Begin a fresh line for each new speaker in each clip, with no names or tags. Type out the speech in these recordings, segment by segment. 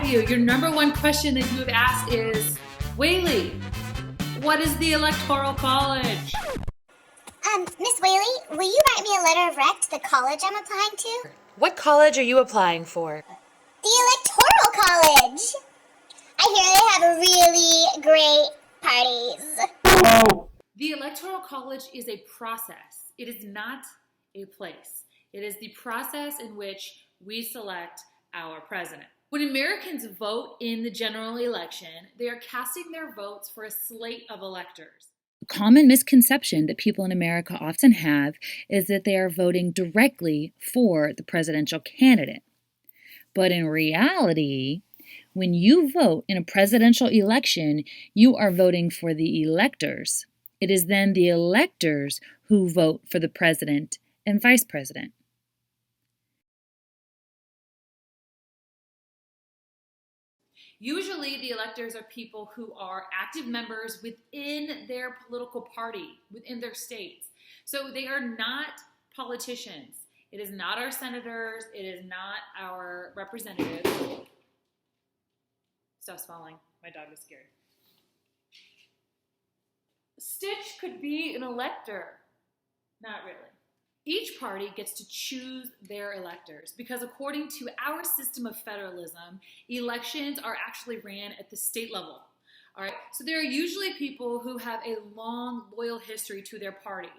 you. Your number one question that you have asked is, Whaley, what is the Electoral College?
Miss Whaley, will you write me a letter of rec to the college I'm applying to?
What college are you applying for?
The Electoral College! I hear they have really great parties.
The Electoral College is a process. It is not a place. It is the process in which we select our president. When Americans vote in the general election, they are casting their votes for a slate of electors. A common misconception that people in America often have is that they are voting directly for the presidential candidate. But in reality, when you vote in a presidential election, you are voting for the electors. It is then the electors who vote for the president and vice president. Usually, the electors are people who are active members within their political party, within their states. So they are not politicians. It is not our senators. It is not our representatives. Stuff's falling. My dog is scared. Stitch could be an elector. Not really. Each party gets to choose their electors because according to our system of federalism, elections are actually ran at the state level. All right, so there are usually people who have a long, loyal history to their party,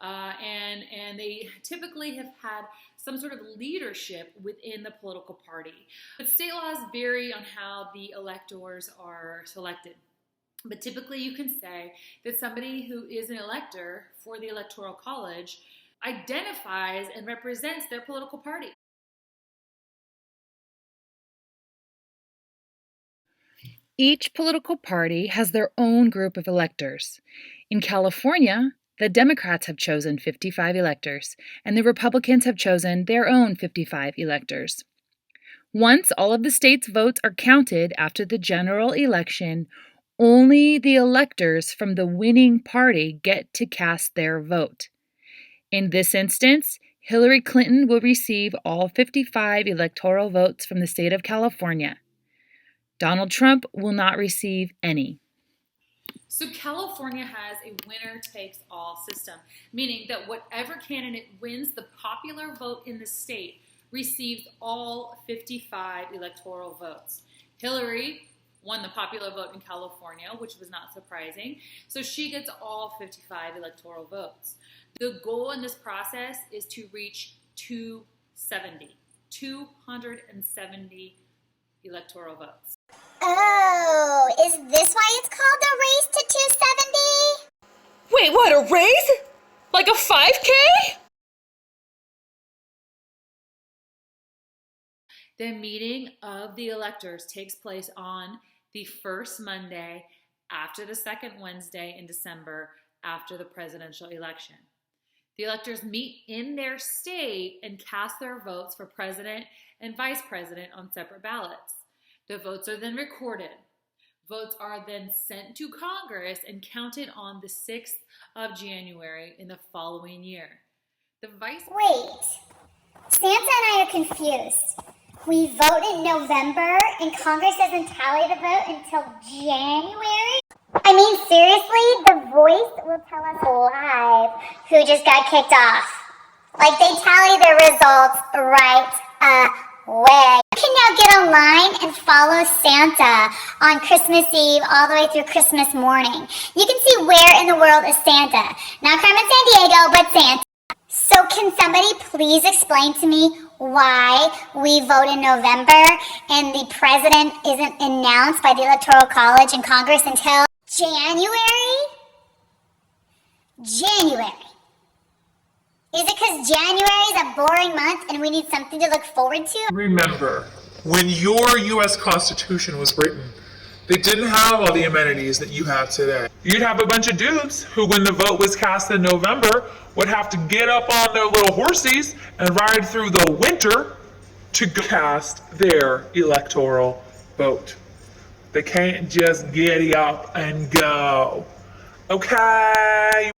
and they typically have had some sort of leadership within the political party. But state laws vary on how the electors are selected. But typically you can say that somebody who is an elector for the Electoral College identifies and represents their political party. Each political party has their own group of electors. In California, the Democrats have chosen 55 electors, and the Republicans have chosen their own 55 electors. Once all of the state's votes are counted after the general election, only the electors from the winning party get to cast their vote. In this instance, Hillary Clinton will receive all 55 electoral votes from the state of California. Donald Trump will not receive any. So California has a winner-takes-all system, meaning that whatever candidate wins the popular vote in the state receives all 55 electoral votes. Hillary won the popular vote in California, which was not surprising, so she gets all 55 electoral votes. The goal in this process is to reach 270 electoral votes.
Oh, is this why it's called the race to 270?
Wait, what, a race? Like a 5K?
The meeting of the electors takes place on the first Monday after the second Wednesday in December after the presidential election. The electors meet in their state and cast their votes for president and vice president on separate ballots. The votes are then recorded. Votes are then sent to Congress and counted on the 6th of January in the following year.
Wait, Santa and I are confused. We vote in November and Congress doesn't tally the vote until January? I mean, seriously, the voice will tell us live who just got kicked off. Like, they tally their results right away. You can now get online and follow Santa on Christmas Eve all the way through Christmas morning. You can see where in the world is Santa. Not Carmen Sandiego, but Santa. So can somebody please explain to me why we vote in November and the president isn't announced by the Electoral College and Congress until January? January. Is it because January is a boring month and we need something to look forward to?
Remember, when your U.S. Constitution was written, they didn't have all the amenities that you have today. You'd have a bunch of dudes who, when the vote was cast in November, would have to get up on their little horsies and ride through the winter to cast their electoral vote. They can't just get up and go. Okay?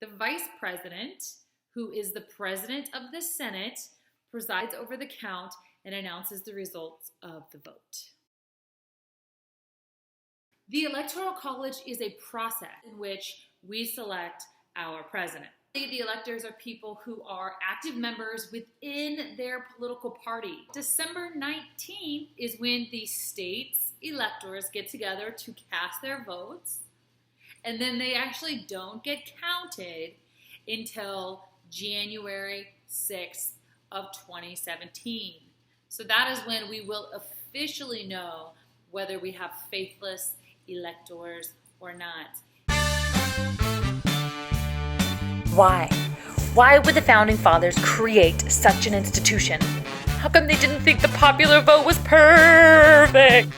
The vice president, who is the president of the Senate, presides over the count and announces the results of the vote. The Electoral College is a process in which we select our president. The electors are people who are active members within their political party. December 19th is when the state's electors get together to cast their votes, and then they actually don't get counted until January 6th of 2017. So that is when we will officially know whether we have faithless electors or not.
Why? Why would the Founding Fathers create such an institution? How come they didn't think the popular vote was perfect?